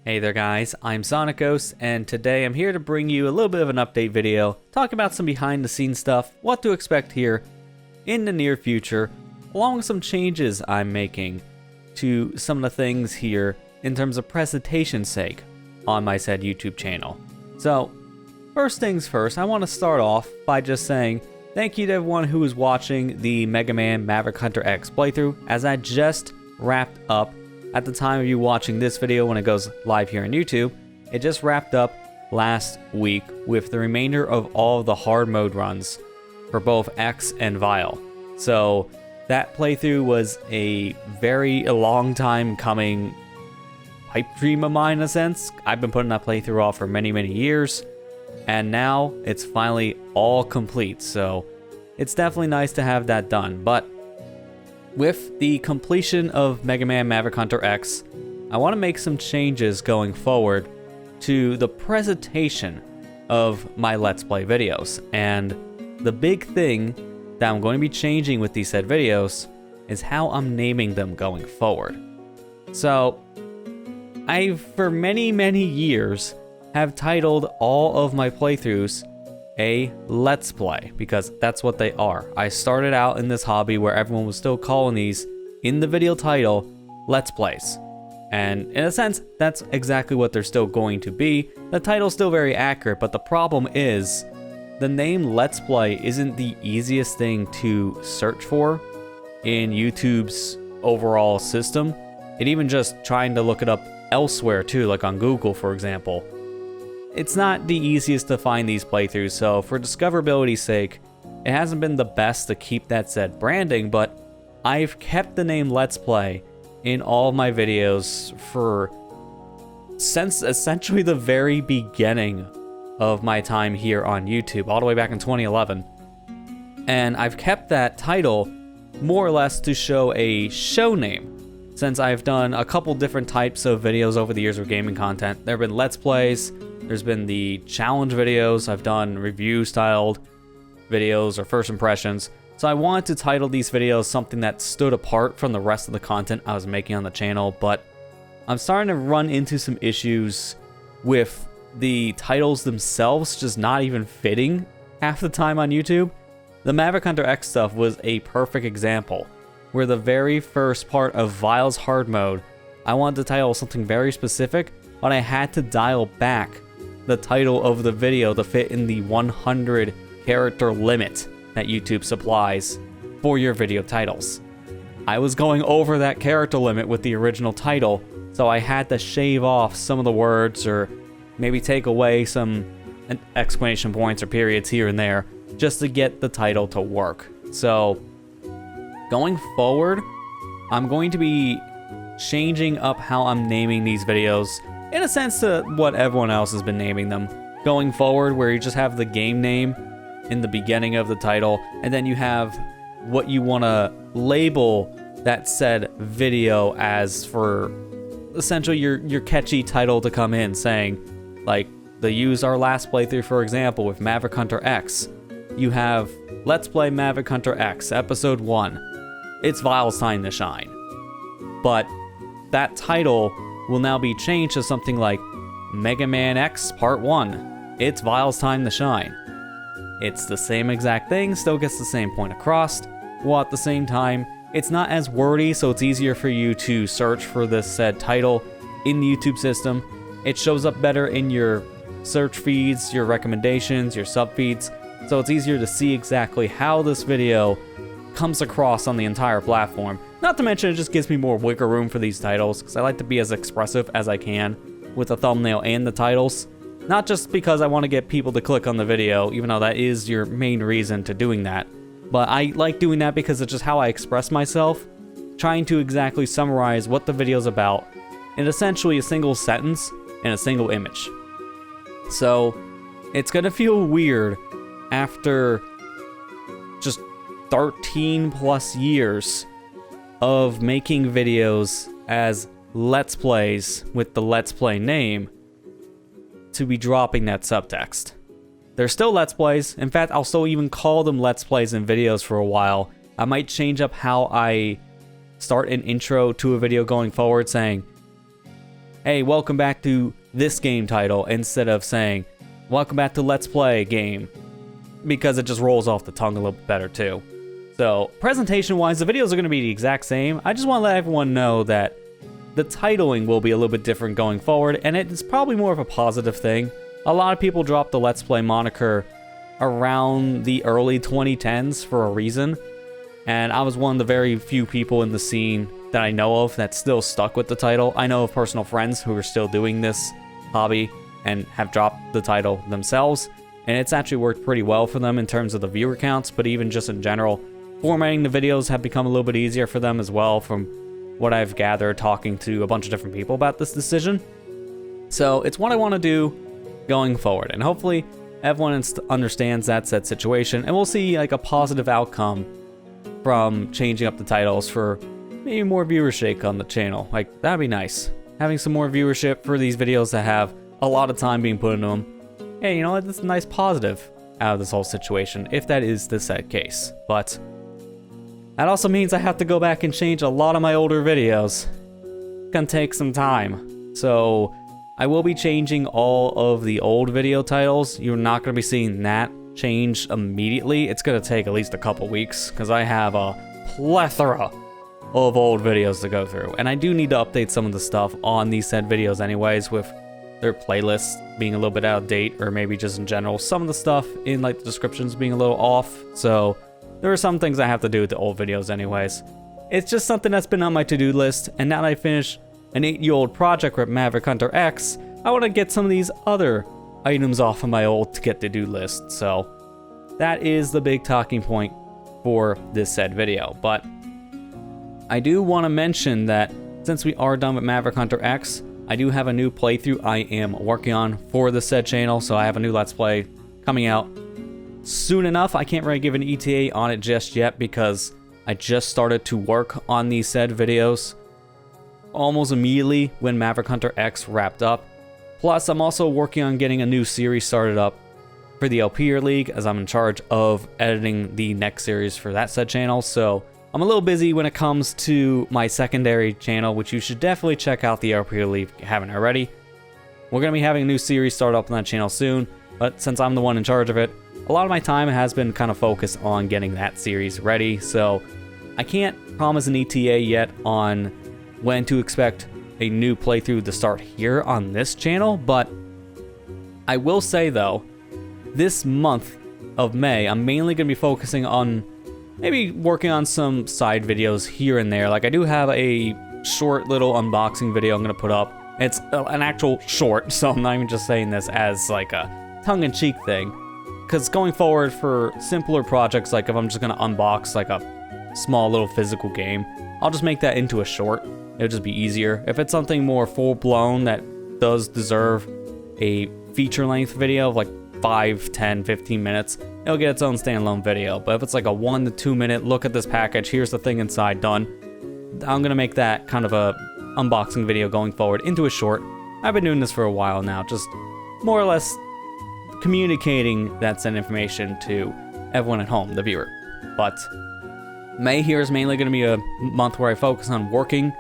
Hey there guys, I'm SonicGhost, and today I'm here to bring you a little bit of an update video, talking about some behind the scenes stuff, what to expect here in the near future, along with some changes I'm making to some of the things here in terms of presentation's sake on my said YouTube channel. So, first things first, I want to start off by just saying thank you to everyone who is watching the Mega Man Maverick Hunter X playthrough, as I just wrapped up. At the time of you watching this video when it goes live here on YouTube, it just wrapped up last week with the remainder of all of the hard mode runs for both X and Vile. So that playthrough was a long time coming pipe dream of mine in a sense. I've been putting that playthrough off for many years, and now it's finally all complete. So it's definitely nice to have that done. But with the completion of Mega Man Maverick Hunter X, I want to make some changes going forward to the presentation of my Let's Play videos. And the big thing that I'm going to be changing with these said videos is how I'm naming them going forward. So, for many years, have titled all of my playthroughs a Let's Play, because that's what they are. I started out in this hobby where everyone was still calling these, in the video title, Let's Plays. And in a sense, that's exactly what they're still going to be. The title's still very accurate, but the problem is, the name Let's Play isn't the easiest thing to search for in YouTube's overall system. And even just trying to look it up elsewhere too, like on Google for example, it's not the easiest to find these playthroughs, so for discoverability's sake, it hasn't been the best to keep that said branding, but I've kept the name Let's Play in all of my videos since essentially the very beginning of my time here on YouTube, all the way back in 2011. And I've kept that title more or less to show a show name, since I've done a couple different types of videos over the years of gaming content. There have been Let's Plays, there's been the challenge videos, I've done review-styled videos or first impressions. So I wanted to title these videos something that stood apart from the rest of the content I was making on the channel, but I'm starting to run into some issues with the titles themselves just not even fitting half the time on YouTube. The Maverick Hunter X stuff was a perfect example, where the very first part of Vile's hard mode, I wanted to title something very specific, but I had to dial back the title of the video to fit in the 100 character limit that YouTube supplies for your video titles. I was going over that character limit with the original title, so I had to shave off some of the words or maybe take away some exclamation points or periods here and there just to get the title to work. So going forward, I'm going to be changing up how I'm naming these videos in a sense to what everyone else has been naming them going forward, where you just have the game name in the beginning of the title, and then you have what you want to label that said video as, for essentially your catchy title to come in, saying, like, the use our last playthrough for example with Maverick Hunter X. You have Let's Play Maverick Hunter X Episode 1. It's Vile's time to shine. But that title will now be changed to something like Mega Man X Part 1. It's Vile's time to shine. It's the same exact thing, still gets the same point across, while at the same time, it's not as wordy, so it's easier for you to search for this said title in the YouTube system. It shows up better in your search feeds, your recommendations, your sub feeds, so it's easier to see exactly how this video comes across on the entire platform. Not to mention, it just gives me more wiggle room for these titles, because I like to be as expressive as I can with the thumbnail and the titles. Not just because I want to get people to click on the video, even though that is your main reason to doing that, but I like doing that because it's just how I express myself, trying to exactly summarize what the video's about in essentially a single sentence and a single image. So, it's gonna feel weird after just 13 plus years of making videos as Let's Plays with the Let's Play name to be dropping that subtext. They're still Let's Plays. In fact, I'll still even call them Let's Plays in videos for a while. I might change up how I start an intro to a video going forward, saying, hey, welcome back to this game title, instead of saying, welcome back to Let's Play game, because it just rolls off the tongue a little bit better too. So, presentation-wise, the videos are going to be the exact same. I just want to let everyone know that the titling will be a little bit different going forward, and it's probably more of a positive thing. A lot of people dropped the Let's Play moniker around the early 2010s for a reason, and I was one of the very few people in the scene that I know of that still stuck with the title. I know of personal friends who are still doing this hobby and have dropped the title themselves, and it's actually worked pretty well for them in terms of the viewer counts, but even just in general, formatting the videos have become a little bit easier for them as well, from what I've gathered talking to a bunch of different people about this decision. So it's what I want to do going forward, and hopefully everyone understands that said situation, and we'll see like a positive outcome from changing up the titles for maybe more viewership on the channel. Like, that'd be nice. Having some more viewership for these videos that have a lot of time being put into them. Hey, you know what? That's a nice positive out of this whole situation, if that is the said case. But that also means I have to go back and change a lot of my older videos. It's gonna take some time. So I will be changing all of the old video titles. You're not gonna be seeing that change immediately. It's gonna take at least a couple weeks, because I have a plethora of old videos to go through. And I do need to update some of the stuff on these said videos anyways, with their playlists being a little bit out of date, or maybe just in general, some of the stuff in like the descriptions being a little off. So there are some things I have to do with the old videos anyways. It's just something that's been on my to-do list, and now that I finish an 8-year-old project with Maverick Hunter X, I want to get some of these other items off of my old to get to-do list. So that is the big talking point for this said video. But I do want to mention that since we are done with Maverick Hunter X, I do have a new playthrough I am working on for the said channel. So I have a new Let's Play coming out soon enough. I can't really give an ETA on it just yet, because I just started to work on these said videos almost immediately when Maverick Hunter X wrapped up. Plus, I'm also working on getting a new series started up for the LPR League, as I'm in charge of editing the next series for that said channel. So I'm a little busy when it comes to my secondary channel, which you should definitely check out, the LPR League, if you haven't already. We're going to be having a new series start up on that channel soon, but since I'm the one in charge of it, a lot of my time has been kind of focused on getting that series ready. So I can't promise an ETA yet on when to expect a new playthrough to start here on this channel, but I will say though, this month of May, I'm mainly going to be focusing on maybe working on some side videos here and there. Like, I do have a short little unboxing video I'm going to put up. It's an actual short, so I'm not even just saying this as like a tongue-in-cheek thing. Because going forward for simpler projects, like if I'm just going to unbox like a small little physical game, I'll just make that into a short. It'll just be easier. If it's something more full-blown that does deserve a feature-length video of like 5, 10, 15 minutes, it'll get its own standalone video. But if it's like a 1 to 2 minute look at this package, here's the thing inside, done, I'm gonna make that kind of a unboxing video going forward into a short. I've been doing this for a while now, just more or less communicating that said information to everyone at home, the viewer. But May here is mainly going to be a month where I focus on working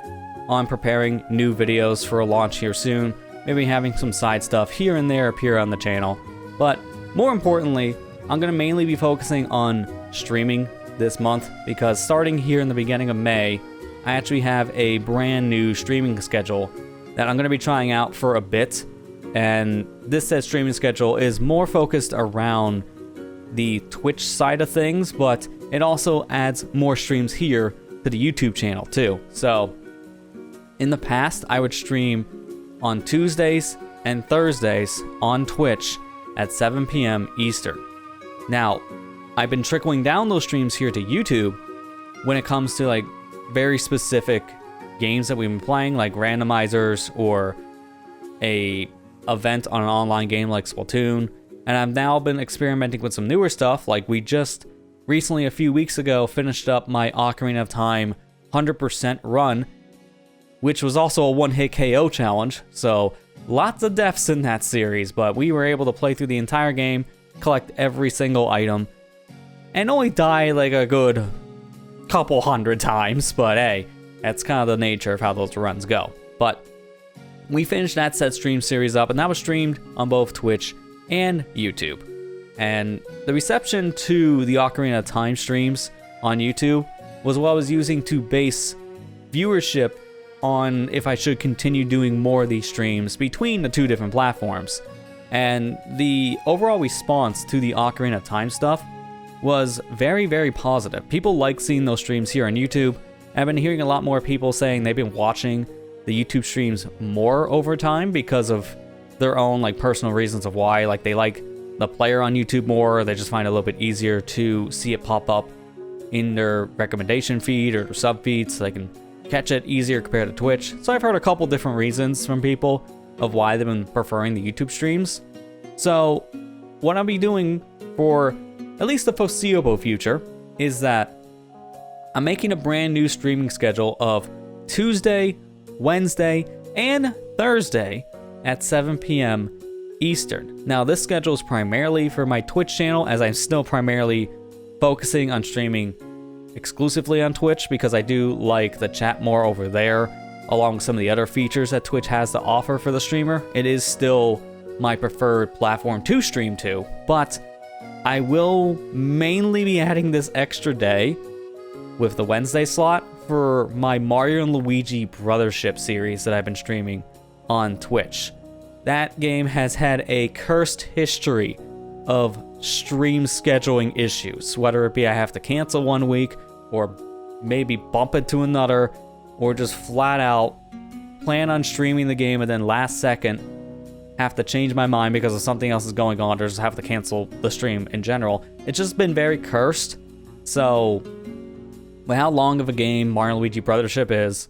on preparing new videos for a launch here soon, maybe having some side stuff here and there appear on the channel. But more importantly, I'm going to mainly be focusing on streaming this month, because starting here in the beginning of May, I actually have a brand new streaming schedule that I'm going to be trying out for a bit. And this said streaming schedule is more focused around the Twitch side of things, but it also adds more streams here to the YouTube channel too. So in the past, I would stream on Tuesdays and Thursdays on Twitch at 7 p.m. Eastern. Now, I've been trickling down those streams here to YouTube when it comes to like very specific games that we've been playing, like randomizers or a event on an online game like Splatoon. And I've now been experimenting with some newer stuff, like we just recently, a few weeks ago, finished up my Ocarina of Time 100% run, which was also a one-hit KO challenge, so lots of deaths in that series, but we were able to play through the entire game, collect every single item, and only die like a good couple hundred times, but hey, that's kind of the nature of how those runs go. But we finished that set stream series up, and that was streamed on both Twitch and YouTube. And the reception to the Ocarina of Time streams on YouTube was what I was using to base viewership on if I should continue doing more of these streams between the two different platforms. And the overall response to the Ocarina of Time stuff was very, very positive. People like seeing those streams here on YouTube. I've been hearing a lot more people saying they've been watching the YouTube streams more over time because of their own like personal reasons of why. Like they like the player on YouTube more, or they just find it a little bit easier to see it pop up in their recommendation feed or their sub feed so they can catch it easier compared to Twitch. So I've heard a couple different reasons from people of why they've been preferring the YouTube streams. So what I'll be doing for at least the foreseeable future is that I'm making a brand new streaming schedule of Tuesday, Wednesday, and Thursday at 7 p.m. Eastern. Now, this schedule is primarily for my Twitch channel, as I'm still primarily focusing on streaming exclusively on Twitch because I do like the chat more over there, along with some of the other features that Twitch has to offer for the streamer. It is still my preferred platform to stream to, but I will mainly be adding this extra day with the Wednesday slot for my Mario and Luigi Brothership series that I've been streaming on Twitch. That game has had a cursed history of stream scheduling issues, whether it be I have to cancel one week or maybe bump it to another, or just flat out plan on streaming the game and then last second have to change my mind because of something else is going on, or just have to cancel the stream in general. It's just been very cursed. So with how long of a game Mario and Luigi Brothership is,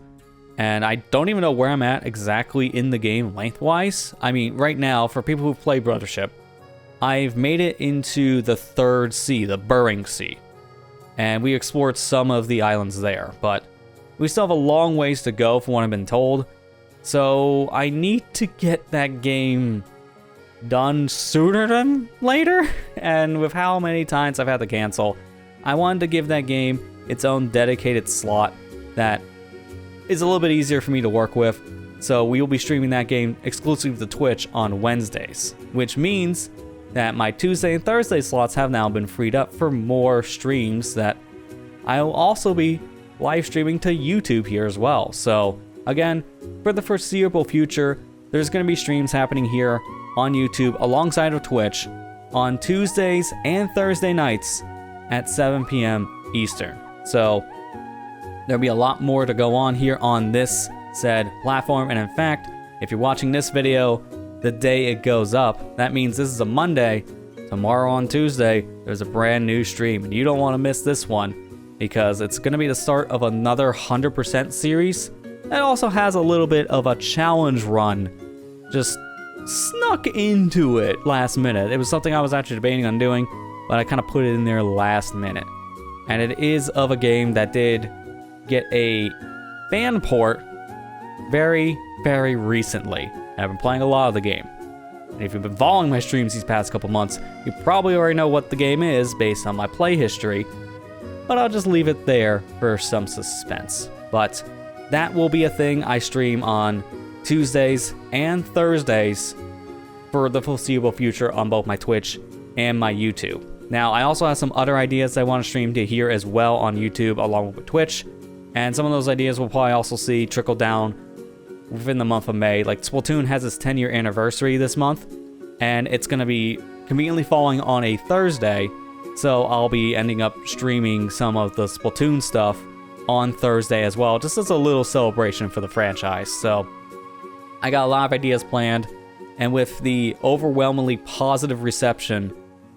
and I don't even know where I'm at exactly in the game lengthwise. I mean, right now, for people who play Brothership, I've made it into the third sea, the Burring Sea. And we explored some of the islands there, but we still have a long ways to go from what I've been told. So I need to get that game done sooner than later. And with how many times I've had to cancel, I wanted to give that game its own dedicated slot that is a little bit easier for me to work with. So we will be streaming that game exclusively to Twitch on Wednesdays, which means that my Tuesday and Thursday slots have now been freed up for more streams that I will also be live streaming to YouTube here as well. So again, for the foreseeable future, there's going to be streams happening here on YouTube alongside of Twitch on Tuesdays and Thursday nights at 7 p.m. Eastern. So there'll be a lot more to go on here on this said platform. And in fact, if you're watching this video the day it goes up, that means this is a Monday. Tomorrow on Tuesday, there's a brand new stream, and you don't want to miss this one because it's going to be the start of another 100% series that also has a little bit of a challenge run just snuck into it last minute. It was something I was actually debating on doing, but I kind of put it in there last minute. And it is of a game that did get a fan port very, very recently. And I've been playing a lot of the game. And if you've been following my streams these past couple months, you probably already know what the game is based on my play history. But I'll just leave it there for some suspense. But that will be a thing I stream on Tuesdays and Thursdays for the foreseeable future on both my Twitch and my YouTube. Now, I also have some other ideas I want to stream to here as well on YouTube along with Twitch. And some of those ideas we'll probably also see trickle down within the month of May. Like Splatoon has its 10-year anniversary this month, and it's going to be conveniently falling on a Thursday. So I'll be ending up streaming some of the Splatoon stuff on Thursday as well, just as a little celebration for the franchise. So I got a lot of ideas planned, and with the overwhelmingly positive reception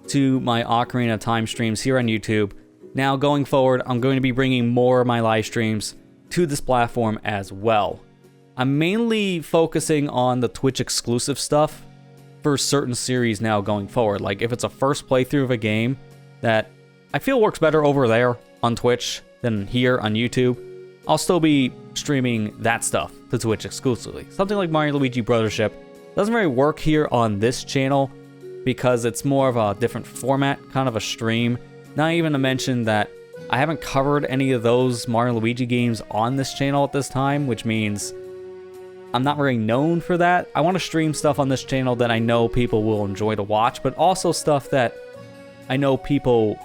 to my Ocarina of Time streams here on YouTube, now going forward, I'm going to be bringing more of my live streams to this platform as well. I'm mainly focusing on the Twitch exclusive stuff for certain series now going forward. Like if it's a first playthrough of a game that I feel works better over there on Twitch than here on YouTube, I'll still be streaming that stuff to Twitch exclusively. Something like Mario Luigi Brothership doesn't really work here on this channel because it's more of a different format, kind of a stream. Not even to mention that I haven't covered any of those Mario Luigi games on this channel at this time, which means I'm not very known for that. I want to stream stuff on this channel that I know people will enjoy to watch, but also stuff that I know people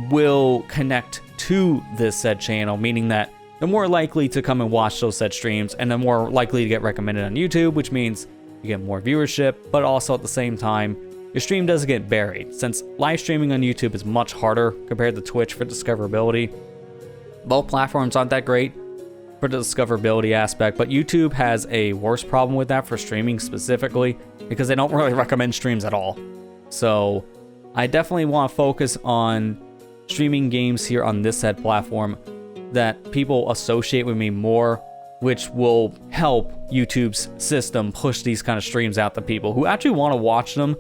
will connect to this said channel, meaning that they're more likely to come and watch those said streams, and they're more likely to get recommended on YouTube, which means you get more viewership, but also at the same time, your stream doesn't get buried. Since live streaming on YouTube is much harder compared to Twitch for discoverability, both platforms aren't that great for the discoverability aspect, but YouTube has a worse problem with that for streaming specifically, because they don't really recommend streams at all. So I definitely want to focus on streaming games here on this said platform that people associate with me more, which will help YouTube's system push these kind of streams out to people who actually want to watch them,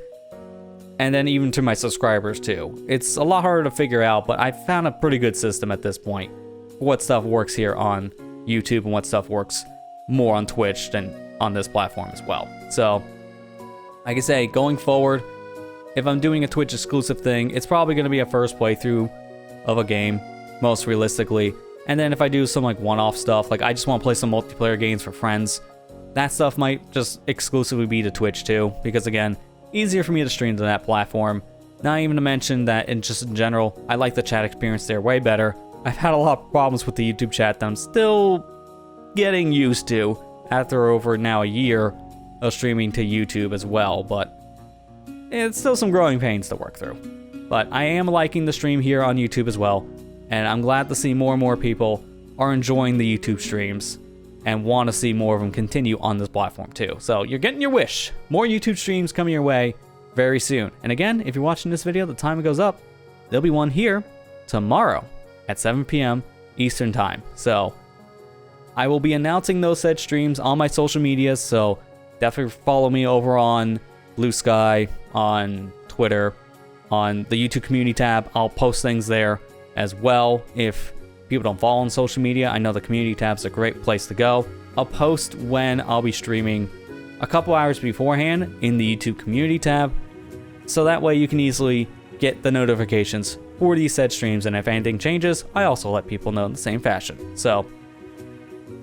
and then even to my subscribers too. It's a lot harder to figure out, but I found a pretty good system at this point for what stuff works here on YouTube and what stuff works more on Twitch than on this platform as well. So, like I say, going forward, if I'm doing a Twitch exclusive thing, it's probably going to be a first playthrough of a game, most realistically. And then if I do some like one-off stuff, like I just want to play some multiplayer games for friends, that stuff might just exclusively be to Twitch too, because again, easier for me to stream to that platform. Not even to mention that in general, I like the chat experience there way better. I've had a lot of problems with the YouTube chat that I'm still getting used to after over now a year of streaming to YouTube as well, but it's still some growing pains to work through. But I am liking the stream here on YouTube as well, and I'm glad to see more and more people are enjoying the YouTube streams and want to see more of them continue on this platform too. So you're getting your wish. More YouTube streams coming your way very soon. And again, if you're watching this video the time it goes up, there'll be one here tomorrow at 7 p.m. Eastern Time. So I will be announcing those said streams on my social media, so definitely follow me over on Blue Sky, on Twitter, on the YouTube community tab. I'll post things there as well. If people don't follow on social media, I know the community tab's a great place to go. I'll post when I'll be streaming a couple hours beforehand in the YouTube community tab, so that way you can easily get the notifications for these said streams, and if anything changes, I also let people know in the same fashion. So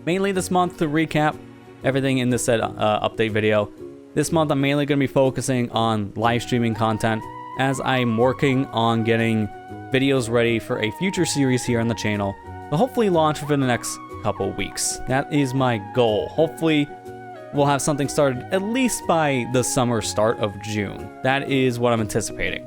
mainly this month, to recap everything in this said update video, this month I'm mainly going to be focusing on live streaming content as I'm working on getting videos ready for a future series here on the channel to hopefully launch within the next couple weeks. That is my goal. Hopefully we'll have something started at least by the summer start of June. That is what I'm anticipating.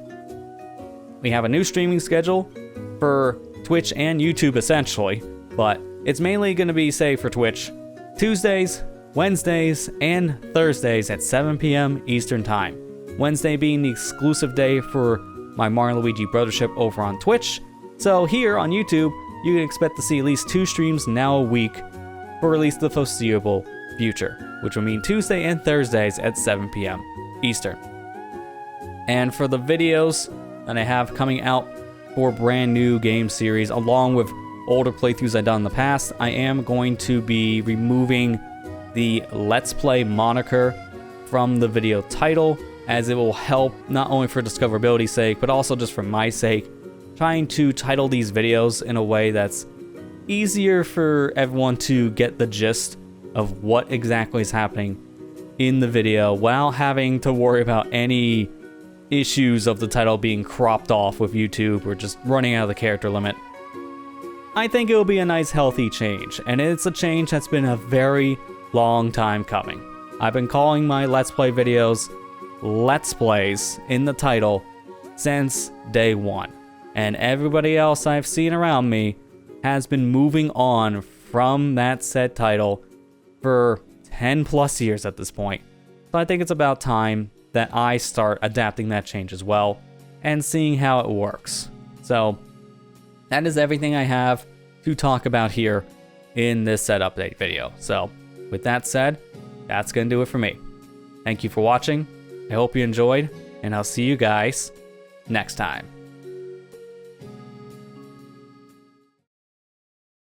We have a new streaming schedule for Twitch and YouTube essentially, but it's mainly going to be, say, for Twitch, Tuesdays, Wednesdays, and Thursdays at 7 p.m. Eastern Time. Wednesday being the exclusive day for my Mario and Luigi Brothership over on Twitch. So here on YouTube, you can expect to see at least 2 streams now a week for at least the foreseeable future, which will mean Tuesday and Thursdays at 7 p.m. Eastern. And for the videos that I have coming out for brand new game series, along with older playthroughs I've done in the past, I am going to be removing the Let's Play moniker from the video title, as it will help not only for discoverability's sake, but also just for my sake, trying to title these videos in a way that's easier for everyone to get the gist of what exactly is happening in the video without having to worry about any issues of the title being cropped off with YouTube or just running out of the character limit. I think it will be a nice healthy change, and it's a change that's been a very long time coming. I've been calling my Let's Play videos Let's Plays in the title since day one, and everybody else I've seen around me has been moving on from that said title for 10 plus years at this point. So I think it's about time that I start adapting that change as well and seeing how it works. So that is everything I have to talk about here in this set update video. So with that said, that's going to do it for me. Thank you for watching. I hope you enjoyed, and I'll see you guys next time.